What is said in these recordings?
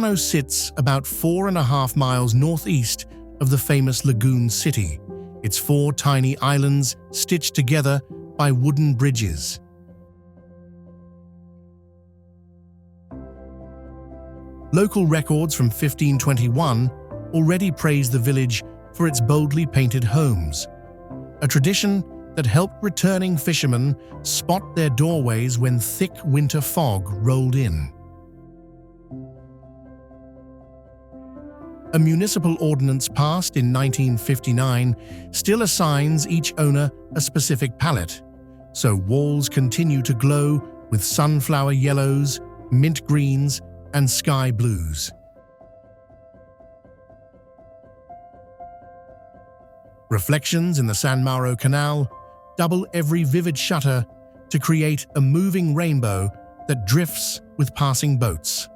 Burano sits about 4.5 miles northeast of the famous lagoon city, its 4 tiny islands stitched together by wooden bridges. Local records from 1521 already praise the village for its boldly painted homes, a tradition that helped returning fishermen spot their doorways when thick winter fog rolled in. A municipal ordinance passed in 1959 still assigns each owner a specific palette, so walls continue to glow with sunflower yellows, mint greens, and sky blues. Reflections in the San Mauro Canal double every vivid shutter to create a moving rainbow that drifts with passing boats.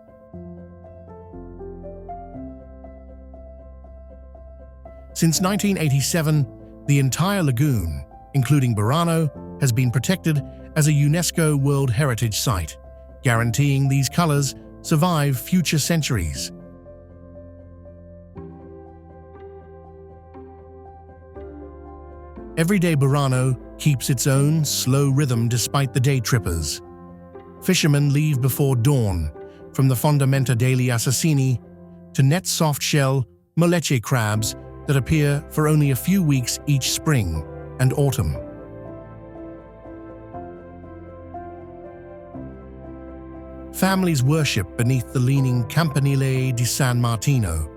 Since 1987, the entire lagoon, including Burano, has been protected as a UNESCO World Heritage Site, guaranteeing these colors survive future centuries. Everyday Burano keeps its own slow rhythm despite the day trippers. Fishermen leave before dawn, from the fondamenta degli assassini to net soft-shell moleche crabs that appear for only a few weeks each spring and autumn. Families worship beneath the leaning Campanile di San Martino,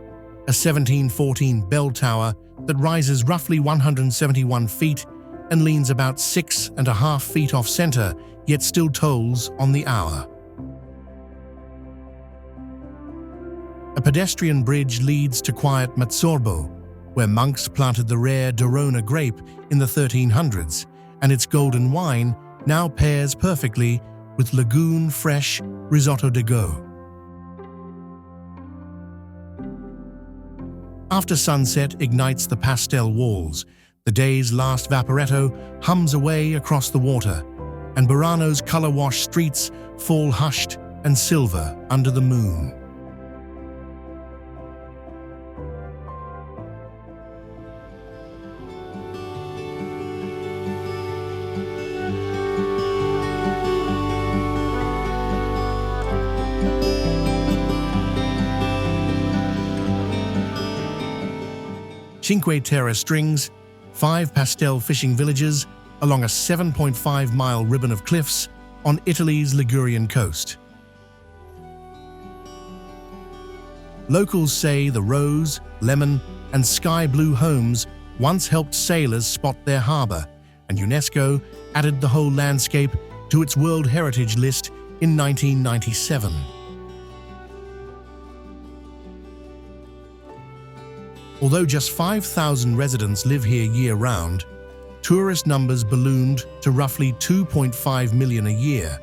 a 1714 bell tower that rises roughly 171 feet and leans about 6.5 feet off center, yet still tolls on the hour. A pedestrian bridge leads to quiet Mazzorbo, where monks planted the rare Dorona grape in the 1300s, and its golden wine now pairs perfectly with lagoon-fresh risotto de go. After sunset ignites the pastel walls, the day's last vaporetto hums away across the water, and Burano's color-washed streets fall hushed and silver under the moon. Cinque Terre strings 5 pastel fishing villages along a 7.5-mile ribbon of cliffs on Italy's Ligurian coast. Locals say the rose, lemon, and sky blue homes once helped sailors spot their harbor, and UNESCO added the whole landscape to its World Heritage List in 1997. Although just 5,000 residents live here year-round, tourist numbers ballooned to roughly 2.5 million a year,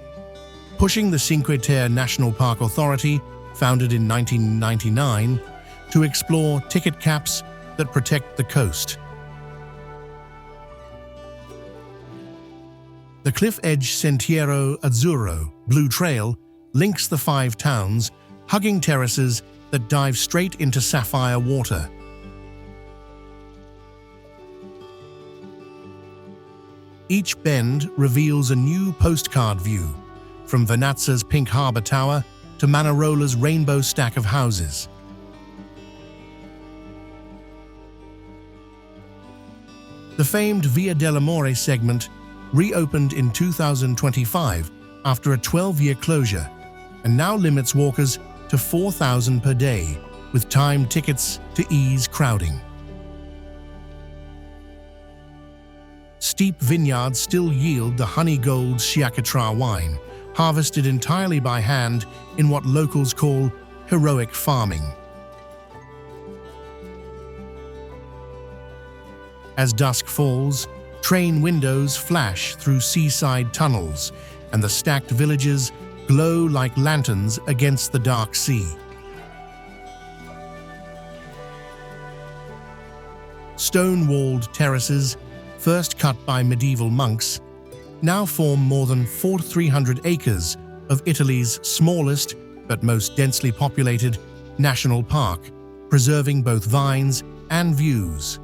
pushing the Cinque Terre National Park Authority, founded in 1999, to explore ticket caps that protect the coast. The cliff-edge Sentiero Azzurro, Blue Trail, links the 5 towns, hugging terraces that dive straight into sapphire water. Each bend reveals a new postcard view, from Vernazza's Pink Harbor Tower to Manarola's rainbow stack of houses. The famed Via dell'Amore segment reopened in 2025 after a 12-year closure, and now limits walkers to 4,000 per day, with timed tickets to ease crowding. Steep vineyards still yield the honey gold Chefchaouen wine, harvested entirely by hand in what locals call heroic farming. As dusk falls, train windows flash through seaside tunnels, and the stacked villages glow like lanterns against the dark sea. Stone-walled terraces, first cut by medieval monks, now form more than 300 acres of Italy's smallest but most densely populated National Park, preserving both vines and views.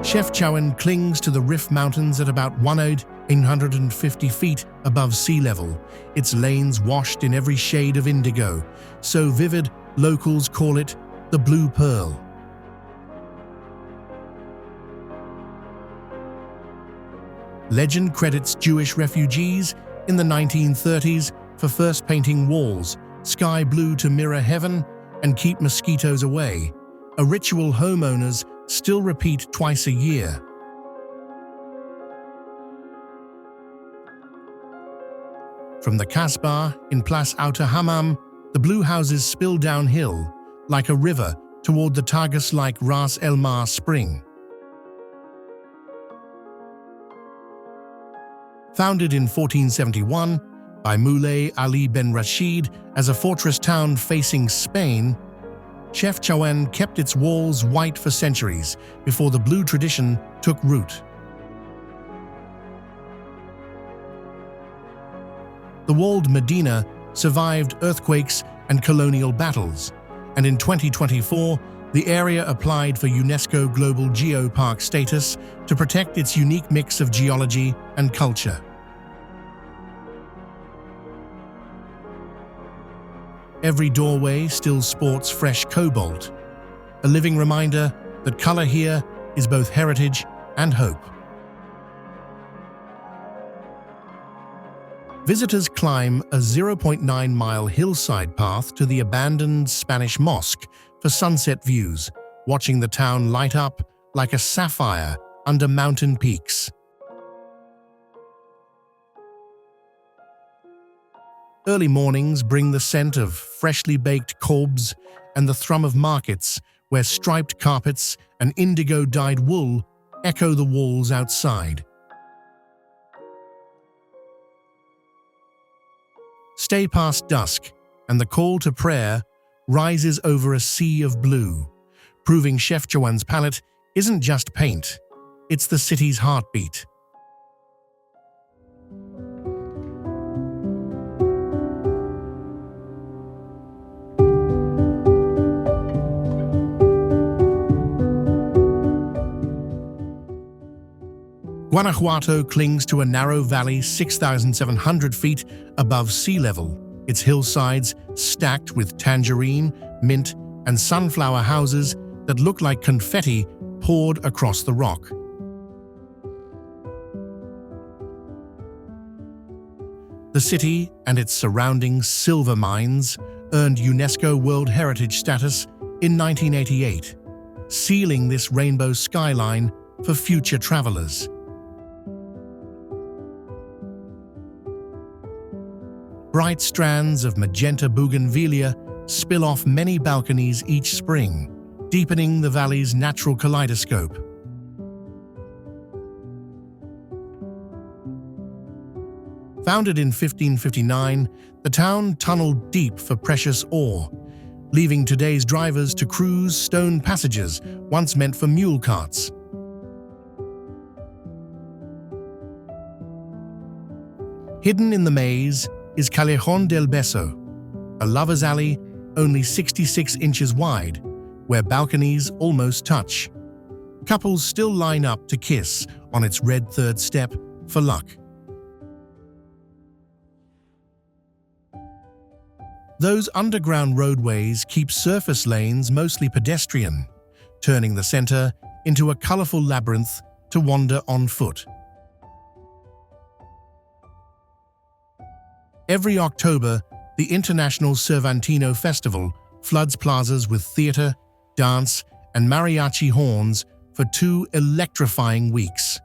Chefchaouen clings to the Rift Mountains at about 1,850 feet above sea level, its lanes washed in every shade of indigo, so vivid locals call it the Blue Pearl. Legend credits Jewish refugees in the 1930s for first painting walls sky blue to mirror heaven and keep mosquitoes away, a ritual homeowners still repeat twice a year. From the Kasbah in Place Outer Hammam, the blue houses spill downhill like a river toward the Tagus-like Ras El Mar spring. Founded in 1471 by Moulay Ali Ben Rashid as a fortress town facing Spain, Chefchaouen kept its walls white for centuries before the blue tradition took root. The walled Medina survived earthquakes and colonial battles, and in 2024, the area applied for UNESCO Global Geopark status to protect its unique mix of geology and culture. Every doorway still sports fresh cobalt, a living reminder that color here is both heritage and hope. Visitors climb a 0.9-mile hillside path to the abandoned Spanish mosque for sunset views, watching the town light up like a sapphire under mountain peaks. Early mornings bring the scent of freshly baked kobs and the thrum of markets where striped carpets and indigo-dyed wool echo the walls outside. Stay past dusk, and the call to prayer rises over a sea of blue, proving Chefchaouen's palette isn't just paint, it's the city's heartbeat. Guanajuato clings to a narrow valley 6,700 feet above sea level, its hillsides stacked with tangerine, mint, and sunflower houses that look like confetti poured across the rock. The city and its surrounding silver mines earned UNESCO World Heritage status in 1988, sealing this rainbow skyline for future travelers. Bright strands of magenta bougainvillea spill off many balconies each spring, deepening the valley's natural kaleidoscope. Founded in 1559, the town tunneled deep for precious ore, leaving today's drivers to cruise stone passages once meant for mule carts. Hidden in the maze is Callejón del Beso, a lover's alley only 66 inches wide, where balconies almost touch. Couples still line up to kiss on its red third step for luck. Those underground roadways keep surface lanes mostly pedestrian, turning the center into a colorful labyrinth to wander on foot. Every October, the International Cervantino Festival floods plazas with theater, dance, and mariachi horns for 2 electrifying weeks.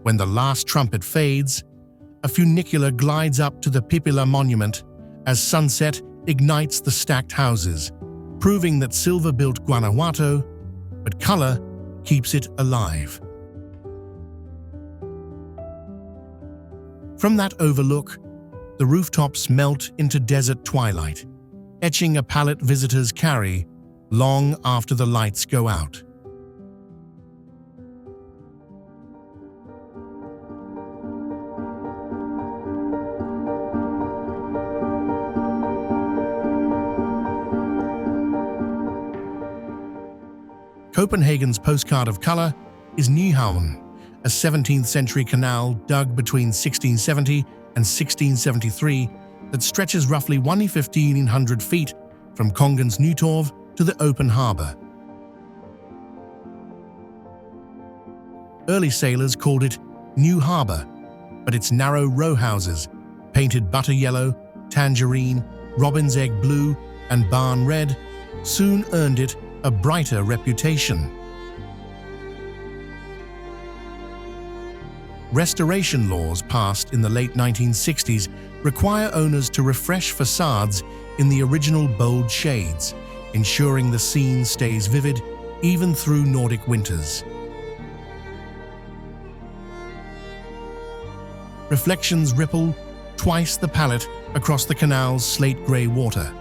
When the last trumpet fades, a funicular glides up to the Pipila monument as sunset ignites the stacked houses, proving that silver built Guanajuato, but color keeps it alive. From that overlook, the rooftops melt into desert twilight, etching a palette visitors carry long after the lights go out. Copenhagen's postcard of color is Chefchaouen, a 17th century canal dug between 1670 and 1673 that stretches roughly 1,500 feet from Kongens Nytorv to the open harbor. Early sailors called it New Harbor, but its narrow row houses, painted butter yellow, tangerine, robin's egg blue, and barn red, soon earned it a brighter reputation. Restoration laws passed in the late 1960s require owners to refresh facades in the original bold shades, ensuring the scene stays vivid even through Nordic winters. Reflections ripple twice the palette across the canal's slate-grey water,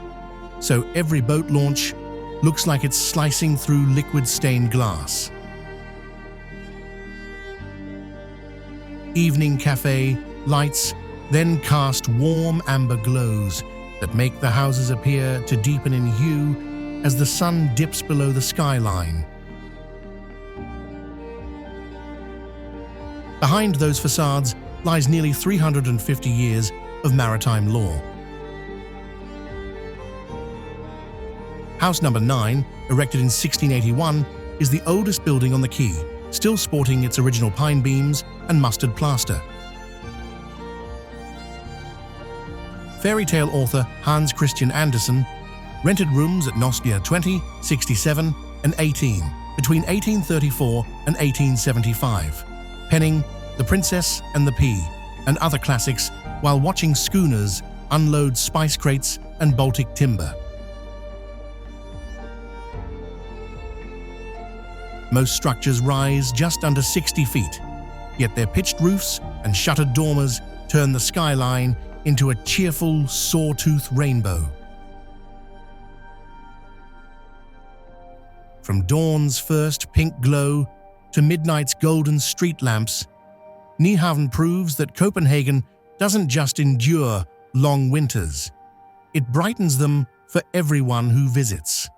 so every boat launch looks like it's slicing through liquid-stained glass. Evening cafe lights then cast warm amber glows that make the houses appear to deepen in hue as the sun dips below the skyline. Behind those facades lies nearly 350 years of maritime law. House number 9, erected in 1681, is the oldest building on the quay, still sporting its original pine beams and mustard plaster. Fairy tale author Hans Christian Andersen rented rooms at Nostia 20, 67, and 18 between 1834 and 1875, penning The Princess and the Pea and other classics while watching schooners unload spice crates and Baltic timber. Most structures rise just under 60 feet, yet their pitched roofs and shuttered dormers turn the skyline into a cheerful, sawtooth rainbow. From dawn's first pink glow to midnight's golden street lamps, Chefchaouen proves that Copenhagen doesn't just endure long winters, it brightens them for everyone who visits.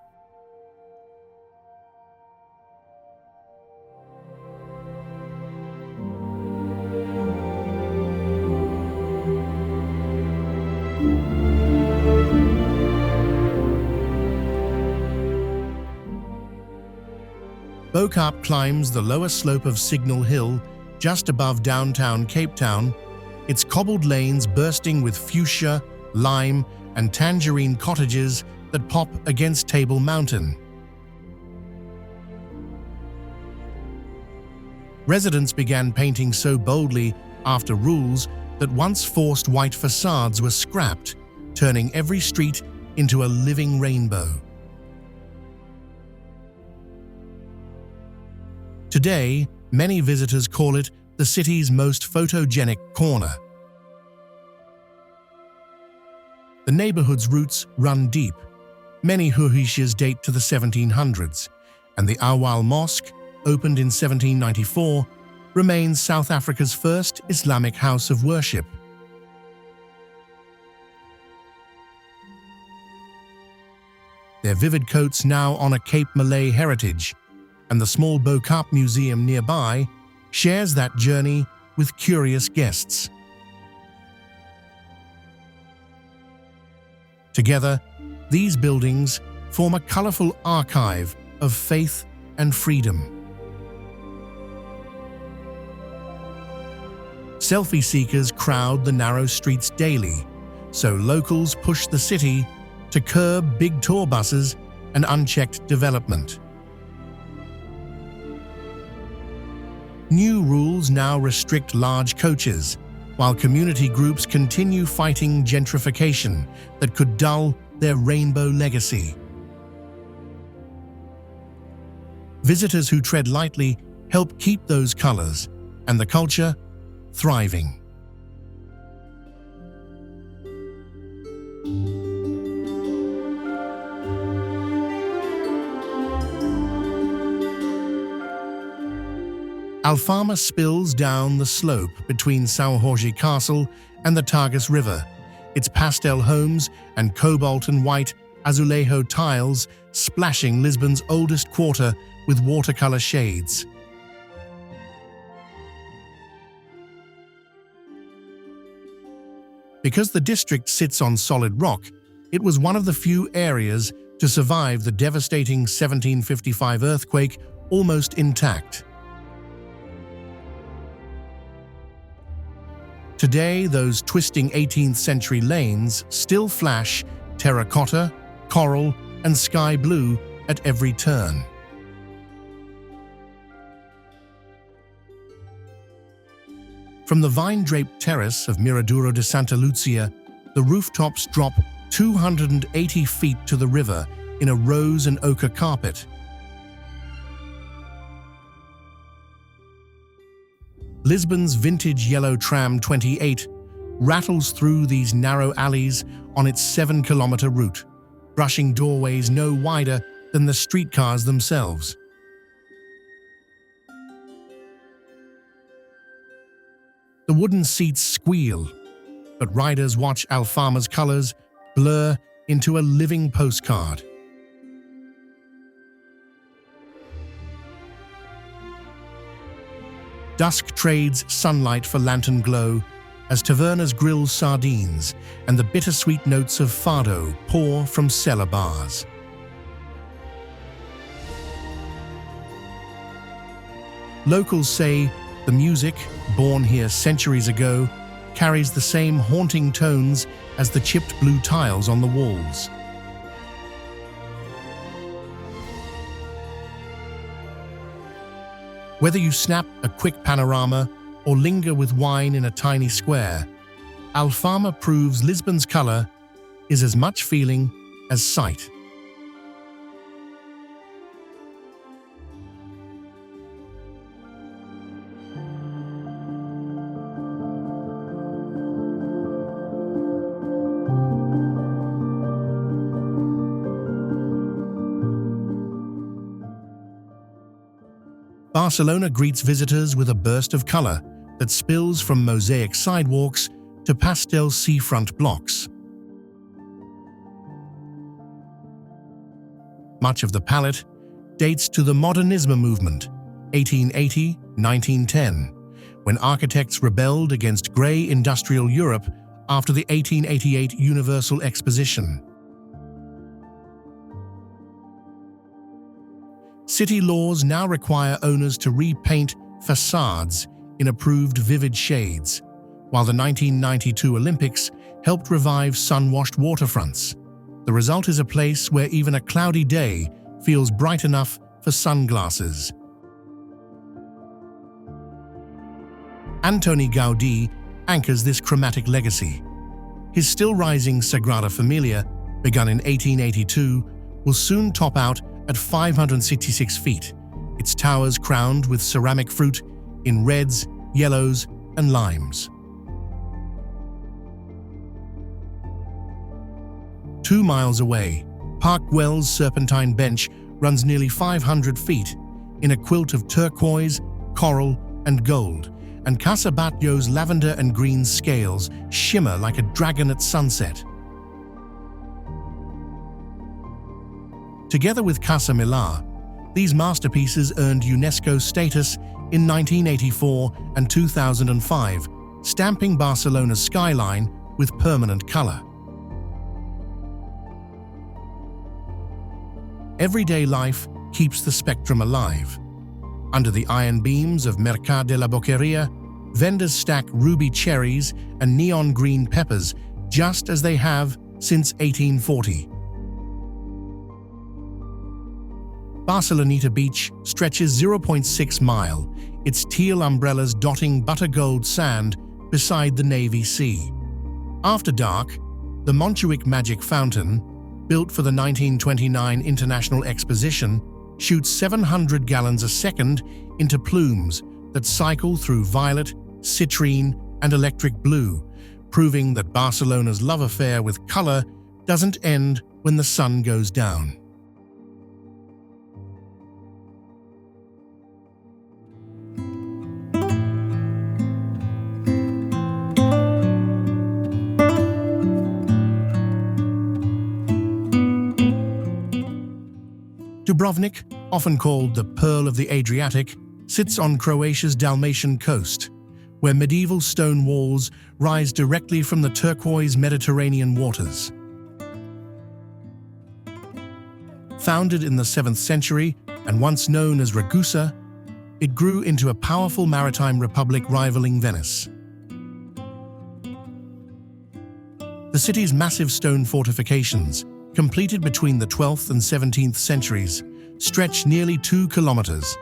Bo-Kaap climbs the lower slope of Signal Hill just above downtown Cape Town, its cobbled lanes bursting with fuchsia, lime, and tangerine cottages that pop against Table Mountain. Residents began painting so boldly after rules that once forced white facades were scrapped, turning every street into a living rainbow. Today, many visitors call it the city's most photogenic corner. The neighborhood's roots run deep. Many huishas date to the 1700s, and the Awal Mosque, opened in 1794, remains South Africa's first Islamic house of worship. Their vivid coats now honor Cape Malay heritage, and the small Bo-Kaap Museum nearby shares that journey with curious guests. Together, these buildings form a colorful archive of faith and freedom. Selfie seekers crowd the narrow streets daily, so locals push the city to curb big tour buses and unchecked development. New rules now restrict large coaches, while community groups continue fighting gentrification that could dull their rainbow legacy. Visitors who tread lightly help keep those colors and the culture thriving. Alfama spills down the slope between São Jorge Castle and the Tagus River, its pastel homes and cobalt and white azulejo tiles splashing Lisbon's oldest quarter with watercolor shades. Because the district sits on solid rock, it was one of the few areas to survive the devastating 1755 earthquake almost intact. Today, those twisting 18th century lanes still flash terracotta, coral, and sky blue at every turn. From the vine-draped terrace of Miraduro de Santa Lucia, the rooftops drop 280 feet to the river in a rose and ochre carpet. Lisbon's vintage yellow tram 28 rattles through these narrow alleys on its 7-kilometer route, brushing doorways no wider than the streetcars themselves. The wooden seats squeal, but riders watch Alfama's colors blur into a living postcard. Dusk trades sunlight for lantern glow as tavernas grill sardines and the bittersweet notes of fado pour from cellar bars. Locals say the music, born here centuries ago, carries the same haunting tones as the chipped blue tiles on the walls. Whether you snap a quick panorama or linger with wine in a tiny square, Alfama proves Lisbon's color is as much feeling as sight. Barcelona greets visitors with a burst of color that spills from mosaic sidewalks to pastel seafront blocks. Much of the palette dates to the Modernisme movement, 1880-1910, when architects rebelled against grey industrial Europe after the 1888 Universal Exposition. City laws now require owners to repaint facades in approved vivid shades, while the 1992 Olympics helped revive sun-washed waterfronts. The result is a place where even a cloudy day feels bright enough for sunglasses. Antoni Gaudí anchors this chromatic legacy. His still-rising Sagrada Familia, begun in 1882, will soon top out at 566 feet, its towers crowned with ceramic fruit in reds, yellows, and limes. 2 miles away, Park Güell's serpentine bench runs nearly 500 feet in a quilt of turquoise, coral, and gold, and Casa Batlló's lavender and green scales shimmer like a dragon at sunset. Together with Casa Milà, these masterpieces earned UNESCO status in 1984 and 2005, stamping Barcelona's skyline with permanent color. Everyday life keeps the spectrum alive. Under the iron beams of Mercat de la Boqueria, vendors stack ruby cherries and neon green peppers just as they have since 1840. Barceloneta Beach stretches 0.6 mile, its teal umbrellas dotting butter-gold sand beside the navy sea. After dark, the Montjuic Magic Fountain, built for the 1929 International Exposition, shoots 700 gallons a second into plumes that cycle through violet, citrine, and electric blue, proving that Barcelona's love affair with color doesn't end when the sun goes down. Dubrovnik, often called the Pearl of the Adriatic, sits on Croatia's Dalmatian coast, where medieval stone walls rise directly from the turquoise Mediterranean waters. Founded in the 7th century and once known as Ragusa, it grew into a powerful maritime republic rivaling Venice. The city's massive stone fortifications, completed between the 12th and 17th centuries, stretch nearly 2 kilometers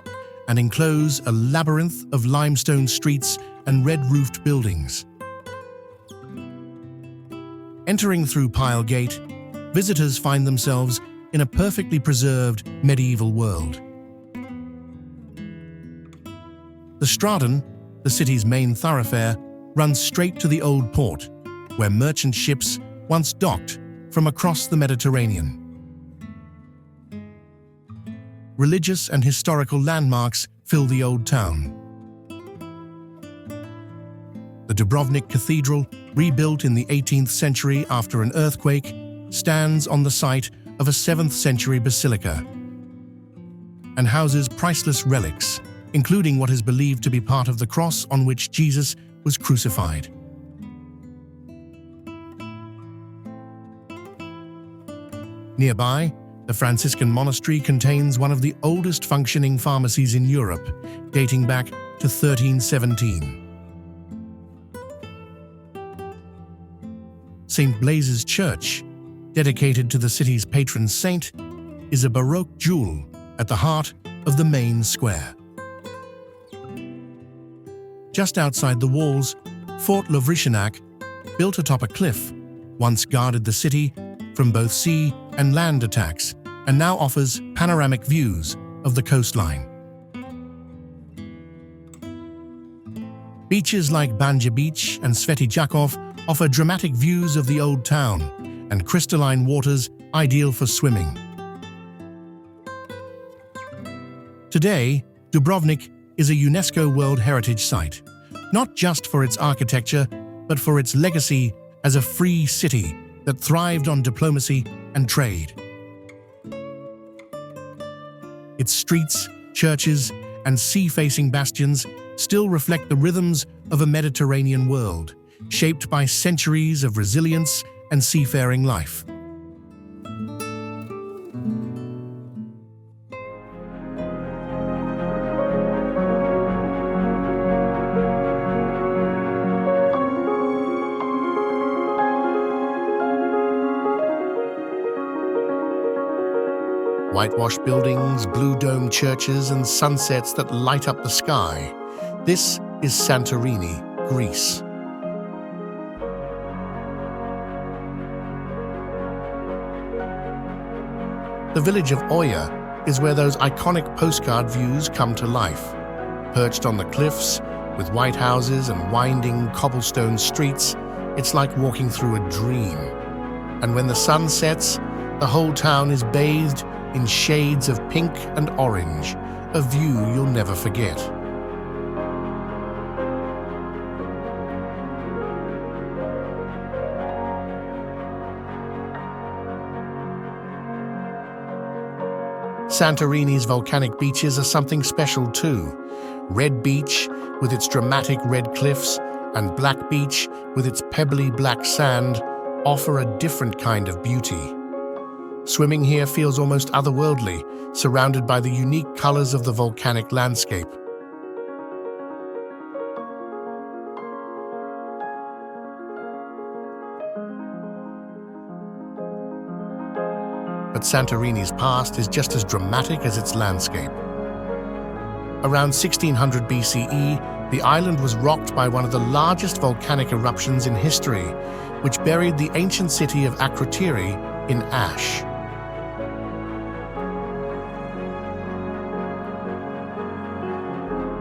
and enclose a labyrinth of limestone streets and red-roofed buildings. Entering through Pile Gate, visitors find themselves in a perfectly preserved medieval world. The Straton, the city's main thoroughfare, runs straight to the old port, where merchant ships once docked from across the Mediterranean. Religious and historical landmarks fill the old town. The Dubrovnik Cathedral, rebuilt in the 18th century after an earthquake, stands on the site of a 7th century basilica and houses priceless relics, including what is believed to be part of the cross on which Jesus was crucified. Nearby, the Franciscan monastery contains one of the oldest functioning pharmacies in Europe, dating back to 1317. St. Blaise's Church, dedicated to the city's patron saint, is a Baroque jewel at the heart of the main square. Just outside the walls, Fort Lovrišćanak, built atop a cliff, once guarded the city from both sea and land attacks, and now offers panoramic views of the coastline. Beaches like Banja Beach and Sveti Jakov offer dramatic views of the old town and crystalline waters ideal for swimming. Today, Dubrovnik is a UNESCO World Heritage Site, not just for its architecture, but for its legacy as a free city that thrived on diplomacy and trade. Its streets, churches, and sea-facing bastions still reflect the rhythms of a Mediterranean world, shaped by centuries of resilience and seafaring life. Whitewashed buildings, blue-domed churches, and sunsets that light up the sky. This is Santorini, Greece. The village of Oya is where those iconic postcard views come to life. Perched on the cliffs, with white houses and winding cobblestone streets, it's like walking through a dream. And when the sun sets, the whole town is bathed in shades of pink and orange, a view you'll never forget. Santorini's volcanic beaches are something special too. Red Beach, with its dramatic red cliffs, and Black Beach, with its pebbly black sand, offer a different kind of beauty. Swimming here feels almost otherworldly, surrounded by the unique colors of the volcanic landscape. But Santorini's past is just as dramatic as its landscape. Around 1600 BCE, the island was rocked by one of the largest volcanic eruptions in history, which buried the ancient city of Akrotiri in ash.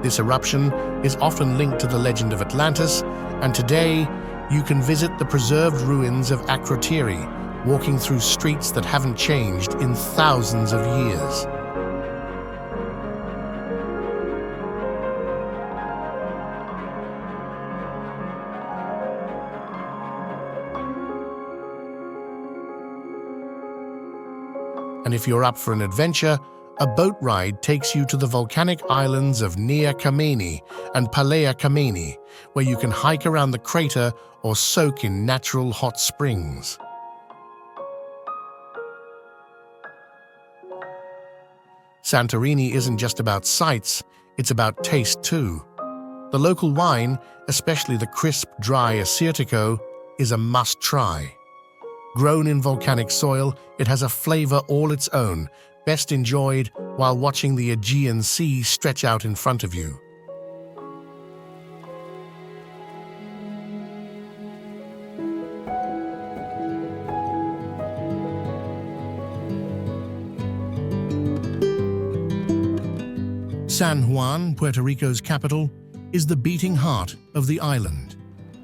This eruption is often linked to the legend of Atlantis, and today you can visit the preserved ruins of Akrotiri, walking through streets that haven't changed in thousands of years. And if you're up for an adventure, A boat ride takes you to the volcanic islands of Nea Kameni and Palea Kameni, where you can hike around the crater or soak in natural hot springs. Santorini isn't just about sights, it's about taste too. The local wine, especially the crisp, dry Assyrtiko, is a must-try. Grown in volcanic soil, it has a flavor all its own, best enjoyed while watching the Aegean Sea stretch out in front of you. San Juan, Puerto Rico's capital, is the beating heart of the island,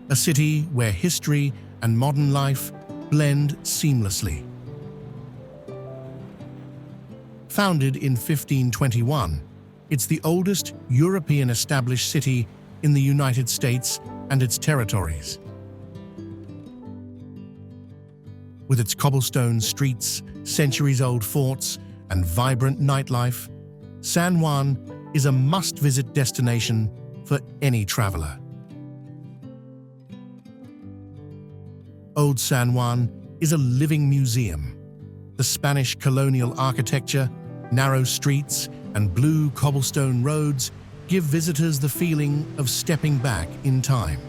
a city where history and modern life blend seamlessly. Founded in 1521, it's the oldest European established city in the United States and its territories. With its cobblestone streets, centuries-old forts, and vibrant nightlife, San Juan is a must-visit destination for any traveler. Old San Juan is a living museum. The Spanish colonial architecture, narrow streets, and blue cobblestone roads give visitors the feeling of stepping back in time.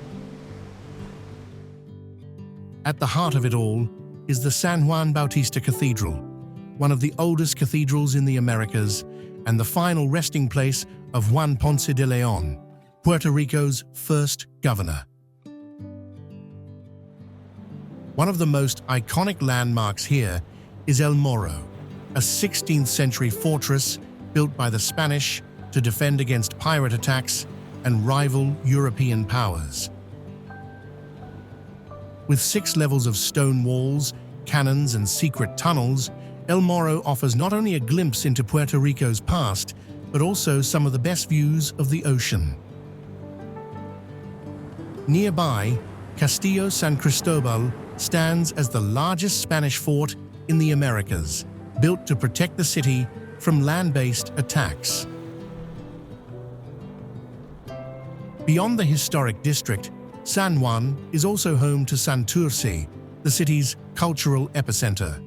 At the heart of it all is the San Juan Bautista Cathedral, one of the oldest cathedrals in the Americas and the final resting place of Juan Ponce de León, Puerto Rico's first governor. One of the most iconic landmarks here is El Morro, a 16th century fortress built by the Spanish to defend against pirate attacks and rival European powers. With 6 levels of stone walls, cannons, and secret tunnels, El Morro offers not only a glimpse into Puerto Rico's past, but also some of the best views of the ocean. Nearby, Castillo San Cristobal stands as the largest Spanish fort in the Americas, built to protect the city from land-based attacks. Beyond the historic district, San Juan is also home to Santurce, the city's cultural epicenter.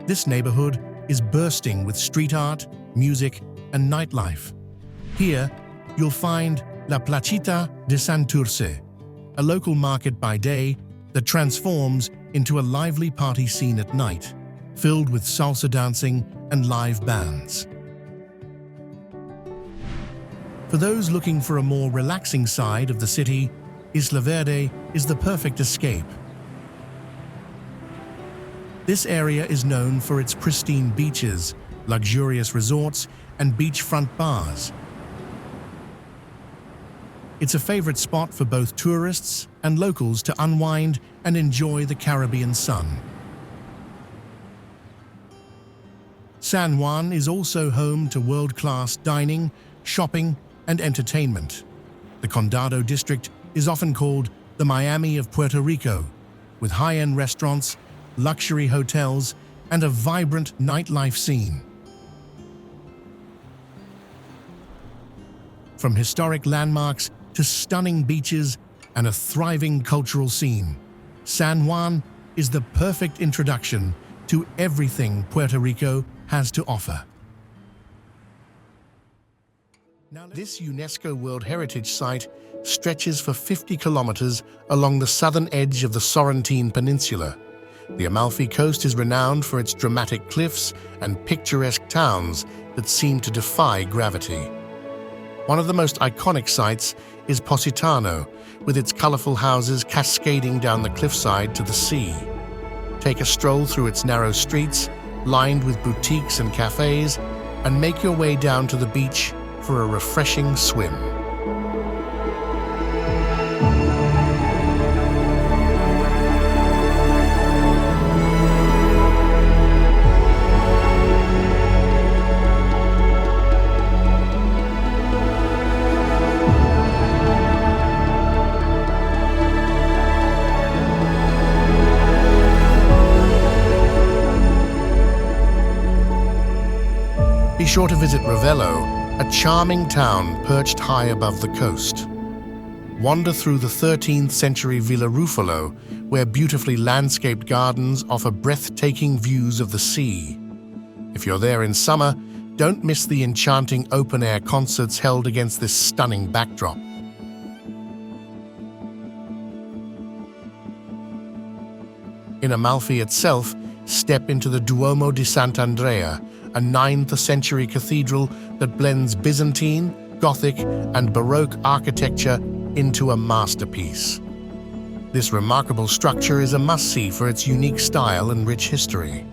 This neighborhood is bursting with street art, music, and nightlife. Here, you'll find La Placita de Santurce, a local market by day that transforms into a lively party scene at night, filled with salsa dancing and live bands. For those looking for a more relaxing side of the city, Isla Verde is the perfect escape. This area is known for its pristine beaches, luxurious resorts, and beachfront bars. It's a favorite spot for both tourists and locals to unwind and enjoy the Caribbean sun. San Juan is also home to world-class dining, shopping, and entertainment. The Condado district is often called the Miami of Puerto Rico, with high-end restaurants, luxury hotels, and a vibrant nightlife scene. From historic landmarks to stunning beaches and a thriving cultural scene, San Juan is the perfect introduction to everything Puerto Rico has to offer. This UNESCO World Heritage Site stretches for 50 kilometers along the southern edge of the Sorrentine Peninsula. The Amalfi coast is renowned for its dramatic cliffs and picturesque towns that seem to defy gravity. One of the most iconic sites is Positano, with its colorful houses cascading down the cliffside to the sea. Take a stroll through its narrow streets, lined with boutiques and cafes, and make your way down to the beach for a refreshing swim. be sure to visit Ravello, a charming town perched high above the coast. Wander through the 13th century Villa Ruffolo, where beautifully landscaped gardens offer breathtaking views of the sea. If you're there in summer, don't miss the enchanting open-air concerts held against this stunning backdrop. In Amalfi itself, step into the Duomo di Sant'Andrea, a 9th century cathedral that blends Byzantine, Gothic, and Baroque architecture into a masterpiece. This remarkable structure is a must-see for its unique style and rich history.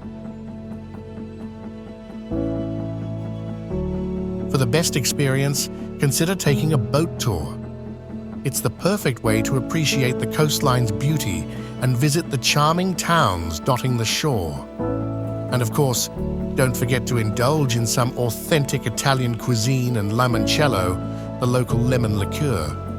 For the best experience, consider taking a boat tour. It's the perfect way to appreciate the coastline's beauty and visit the charming towns dotting the shore. And of course, don't forget to indulge in some authentic Italian cuisine and limoncello, the local lemon liqueur.